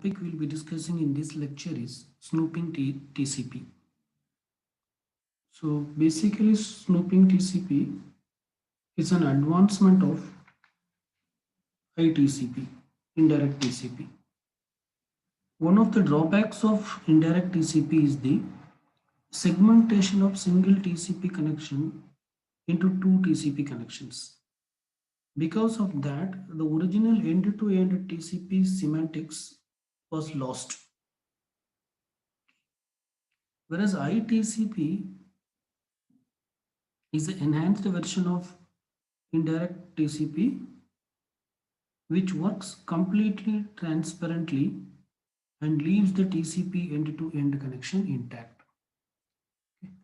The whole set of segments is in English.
topic we'll be discussing in this lecture is snooping TCP. So basically snooping TCP is an advancement of ITCP, indirect TCP. One of the drawbacks of indirect TCP is the segmentation of single TCP connection into two TCP connections. Because of that, the original end-to-end TCP semantics was lost. Whereas ITCP is an enhanced version of indirect TCP which works completely transparently and leaves the TCP end-to-end connection intact. Okay.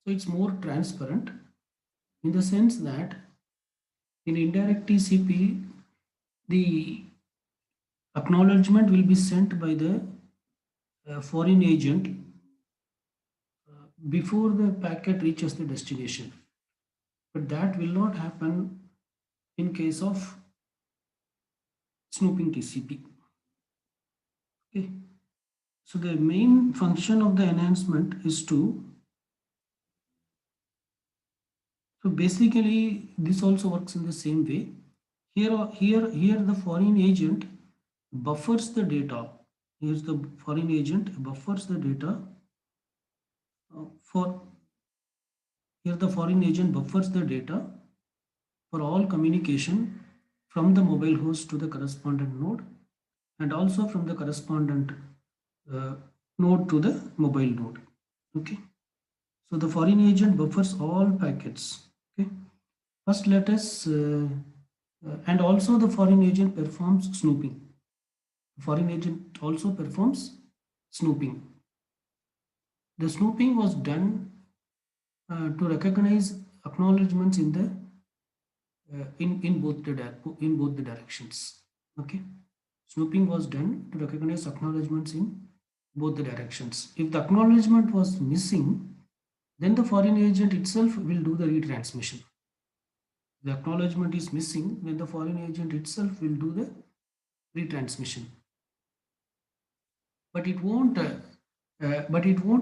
So it's more transparent in the sense that in indirect TCP, the acknowledgement will be sent by the foreign agent before the packet reaches the destination. But that will not happen in case of snooping TCP. Okay. So the main function of the enhancement is so basically this also works in the same way. Here the foreign agent buffers the data. Here's the foreign agent buffers the data for here the foreign agent buffers the data for all communication from the mobile host to the correspondent node and also from the correspondent node to the mobile node. Okay. So the foreign agent buffers all packets. Okay. First let us and also the foreign agent performs snooping. The foreign agent also performs snooping. The snooping was done to recognize acknowledgements in the in both the directions. Okay. Snooping was done to recognize acknowledgements in both the directions. If the acknowledgement was missing, then the foreign agent itself will do the retransmission. The acknowledgement is missing, then the foreign agent itself will do the retransmission. But it won't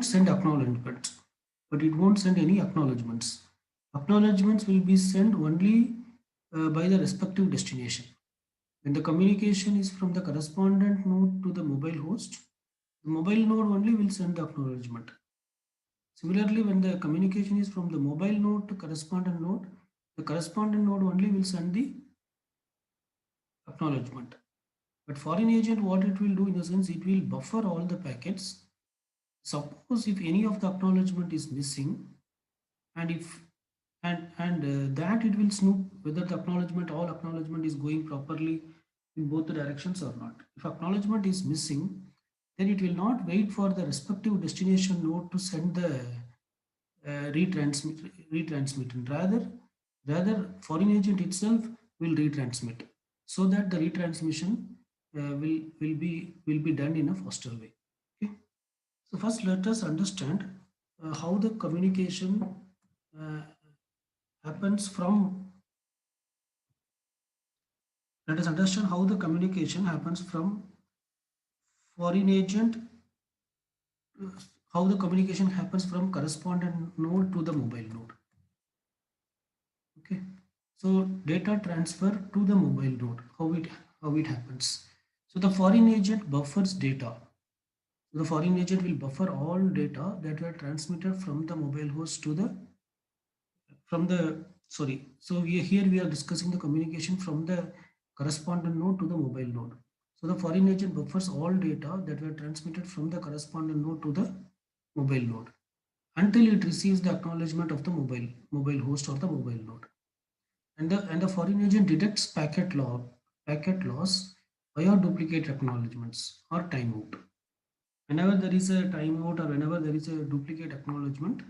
send acknowledgement. But it won't send any acknowledgements. Acknowledgements will be sent only by the respective destination. When the communication is from the correspondent node to the mobile host, the mobile node only will send the acknowledgement. Similarly, when the communication is from the mobile node to correspondent node, the correspondent node only will send the acknowledgement. But foreign agent, what it will do in the sense, it will buffer all the packets. Suppose if any of the acknowledgement is missing, and if that it will snoop whether the all acknowledgement is going properly in both the directions or not. If acknowledgement is missing, then it will not wait for the respective destination node to send the retransmit. Rather foreign agent itself will retransmit, so that the retransmission will be done in a faster way. Okay. So first let us understand how the communication happens from let us understand how the communication happens from foreign agent, how the communication happens from correspondent node to the mobile node. Okay. So data transfer to the mobile node, how it happens. So the foreign agent buffers data. The foreign agent will buffer all data that were transmitted from the mobile host to the so here we are discussing the communication from the correspondent node to the mobile node. So the foreign agent buffers all data that were transmitted from the correspondent node to the mobile node until it receives the acknowledgement of the mobile host or the mobile node. And the foreign agent detects packet loss via duplicate acknowledgements or timeout. Whenever there is a timeout or whenever there is a duplicate acknowledgement,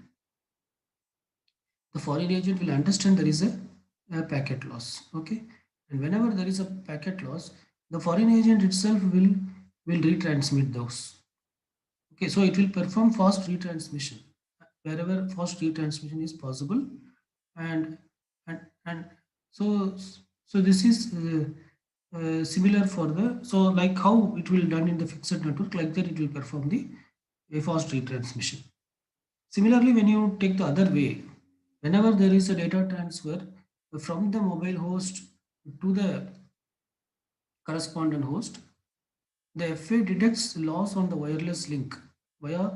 the foreign agent will understand there is a packet loss. Okay. And whenever there is a packet loss, the foreign agent itself will retransmit those. Okay. So it will perform fast retransmission wherever fast retransmission is possible. And so this is similar for the, so like how it will done in the fixed network, like that it will perform the a fast retransmission. Similarly, when you take the other way, whenever there is a data transfer from the mobile host to the correspondent host, the FA detects loss on the wireless link via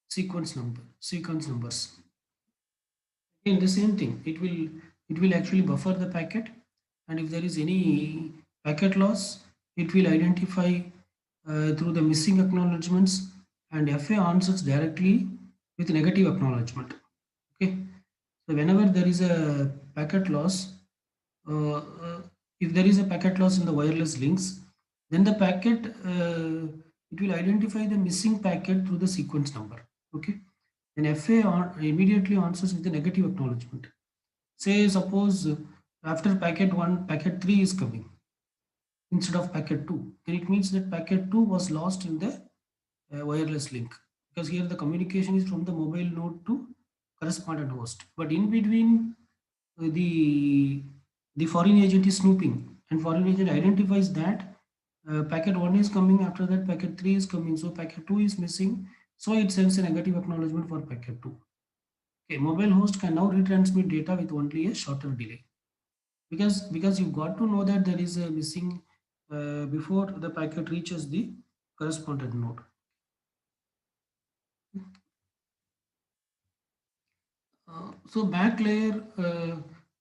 sequence numbers. Again, the same thing. It will actually buffer the packet, and if there is any packet loss, it will identify through the missing acknowledgements, and FA answers directly with negative acknowledgement. Okay, so whenever there is a packet loss, uh, uh, if there is a packet loss in the wireless links, then the packet it will identify the missing packet through the sequence number. Okay, then FA immediately answers with a negative acknowledgement. Say suppose after packet 1, packet 3 is coming instead of packet 2, then it means that packet 2 was lost in the wireless link, because here the communication is from the mobile node to correspondent host, but in between the foreign agent is snooping, and foreign agent identifies that packet 1 is coming, after that packet 3 is coming, so packet 2 is missing, so it sends a negative acknowledgement for packet 2. Okay, mobile host can now retransmit data with only a shorter delay, because you've got to know that there is a missing before the packet reaches the correspondent node. So MAC layer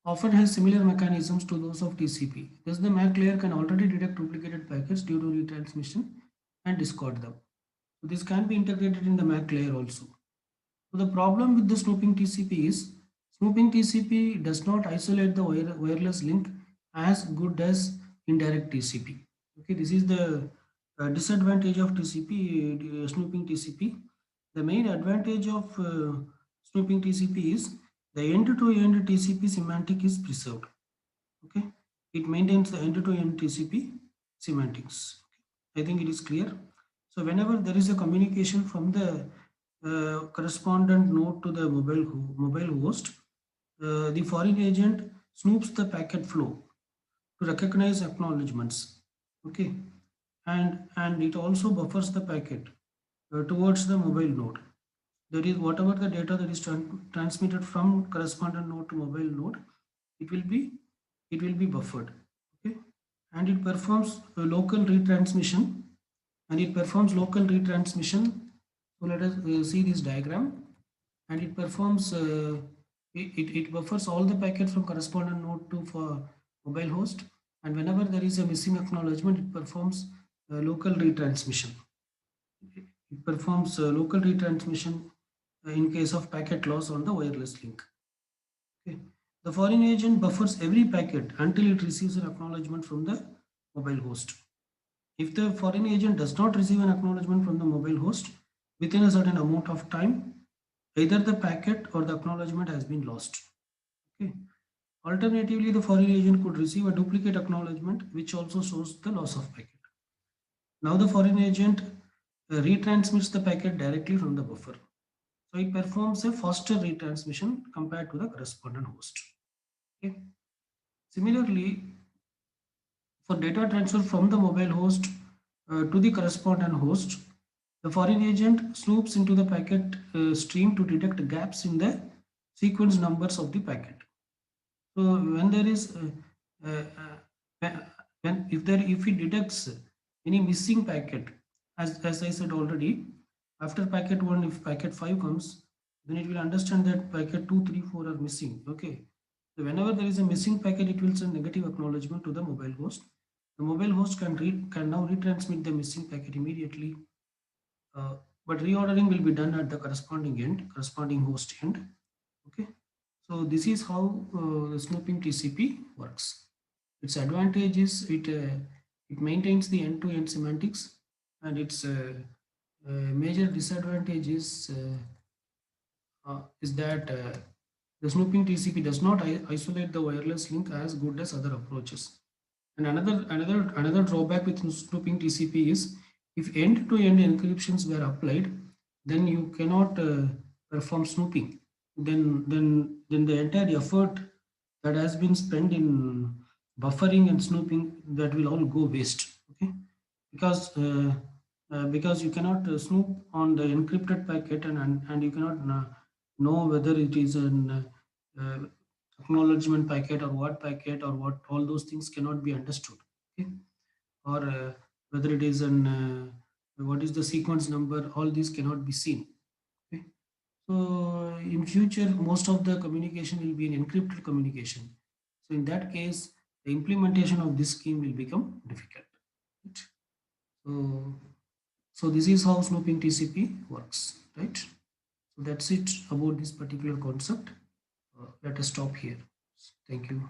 often has similar mechanisms to those of TCP. Thus, the MAC layer can already detect duplicated packets due to retransmission and discard them. So this can be integrated in the MAC layer also. So the problem with the snooping TCP is snooping TCP does not isolate the wireless link as good as indirect TCP. Okay, this is the disadvantage of TCP, snooping TCP. The main advantage of snooping TCP is the end-to-end TCP semantic is preserved. Okay, it maintains the end-to-end TCP semantics. I think it is clear. So whenever there is a communication from the correspondent node to the mobile host, the foreign agent snoops the packet flow to recognize acknowledgements. Okay, and it also buffers the packet towards the mobile node. That is, whatever the data that is transmitted from correspondent node to mobile node, it will be buffered. Okay, and it performs a local retransmission, So let us see this diagram, and it performs it buffers all the packets from correspondent node to for mobile host, and whenever there is a missing acknowledgement, it performs local retransmission. It performs local retransmission in case of packet loss on the wireless link. Okay. The foreign agent buffers every packet until it receives an acknowledgement from the mobile host. If the foreign agent does not receive an acknowledgement from the mobile host within a certain amount of time, either the packet or the acknowledgement has been lost. Okay. Alternatively, the foreign agent could receive a duplicate acknowledgement which also shows the loss of packet. Now the foreign agent retransmits the packet directly from the buffer. So it performs a faster retransmission compared to the correspondent host. Okay. Similarly, for data transfer from the mobile host to the correspondent host, the foreign agent snoops into the packet stream to detect gaps in the sequence numbers of the packet. So when there is uh, when if it detects any missing packet, as I said already, after packet 1, if packet 5 comes, then it will understand that packet 2, 3, 4 are missing. Okay, so whenever there is a missing packet, it will send negative acknowledgement to the mobile host. The mobile host can now retransmit the missing packet immediately, uh, but reordering will be done at the corresponding host end. Okay, so this is how the snooping TCP works. Its advantage is it maintains the end-to-end semantics, and its major disadvantage is that the snooping TCP does not isolate the wireless link as good as other approaches. And another drawback with snooping TCP is if end-to-end encryptions were applied, then you cannot perform snooping. Then the entire effort that has been spent in buffering and snooping, that will all go waste. Okay, because you cannot snoop on the encrypted packet, and you cannot know whether it is an acknowledgement packet or what packet or what, all those things cannot be understood. Okay, or whether it is an what is the sequence number, all these cannot be seen. Okay, so in future, most of the communication will be an encrypted communication. So in that case, the implementation of this scheme will become difficult. Right? So, so this is how snooping TCP works, right? So that's it about this particular concept. Let us stop here. Thank you.